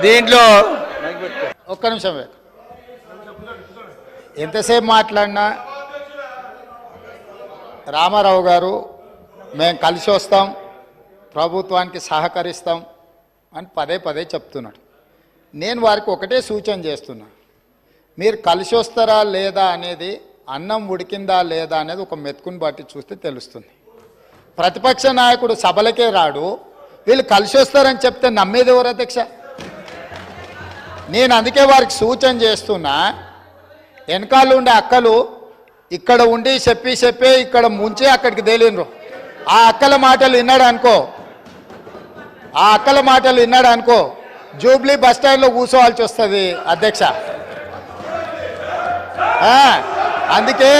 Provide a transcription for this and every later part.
దీంట్లో ఒక్క నిమిషం ఎంతసేపు మాట్లాడినా రామారావు గారు మేము కలిసి వస్తాం, ప్రభుత్వానికి సహకరిస్తాం అని పదే పదే చెప్తున్నాడు. నేను వారికి ఒకటే సూచన చేస్తున్నా, మీరు కలిసి వస్తారా లేదా అనేది, అన్నం ఉడికిందా లేదా అనేది ఒక మెతుకుని బట్టి చూస్తే తెలుస్తుంది. ప్రతిపక్ష నాయకుడు సభలకే రాడు, వీళ్ళు కలిసి వస్తారని చెప్తే నమ్మేది ఎవరు అధ్యక్ష? నేను అందుకే వారికి సూచన చేస్తున్నా, వెనకాల ఉండే అక్కలు ఇక్కడ ఉండి చెప్పే ఇక్కడ ముంచి అక్కడికి తేలినరు. ఆ అక్కల మాటలు విన్నాడు అనుకో జూబ్లీ బస్ స్టాండ్లో కూర్చోవాల్సి వస్తుంది అధ్యక్ష. అందుకే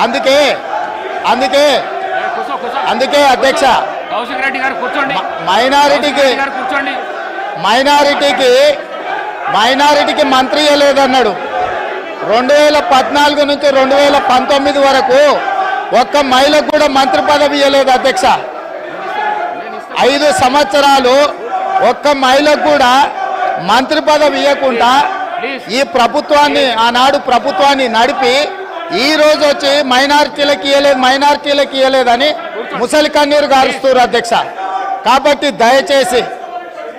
అందుకే అందుకే అందుకే అధ్యక్ష, మైనారిటీకి మంత్రి ఇవ్వలేదన్నాడు. 2014 నుంచి 2019 వరకు ఒక్క మహిళకు కూడా మంత్రి పదవి ఇవ్వలేదు అధ్యక్ష. 5 సంవత్సరాలు ఒక్క మహిళకు కూడా మంత్రి పదవి ఇవ్వకుండా ఈ ప్రభుత్వాన్ని, ఆనాడు ప్రభుత్వాన్ని నడిపి ఈ రోజు వచ్చి మైనారిటీలకు ఇవ్వలేదని ముసలి కన్నీరు గారుస్తారు అధ్యక్ష. కాబట్టి దయచేసి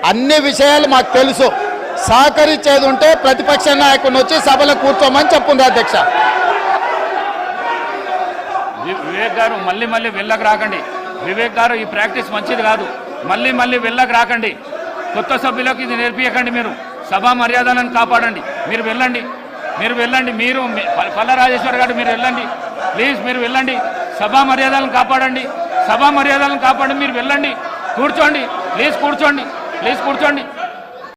అన్ని విషయాలు మాకు తెలుసు, సహకరించేది ఉంటే ప్రతిపక్ష నాయకుడిని వచ్చి సభలో కూర్చోమని చెప్పుండ్రు అధ్యక్ష. వివేక్ గారు మళ్ళీ వెళ్ళకు రాకండి. వివేక్ గారు ఈ ప్రాక్టీస్ మంచిది కాదు. మళ్ళీ వెళ్ళకు రాకండి. కొత్త సభ్యులకు ఇది నేర్పించకండి. మీరు సభా మర్యాదలను కాపాడండి. మీరు వెళ్ళండి. మీరు పల్ల రాజేశ్వర్ గారు మీరు వెళ్ళండి ప్లీజ్. మీరు వెళ్ళండి, సభా మర్యాదలను కాపాడండి. మీరు వెళ్ళండి, కూర్చోండి ప్లీజ్, కూర్చోండి.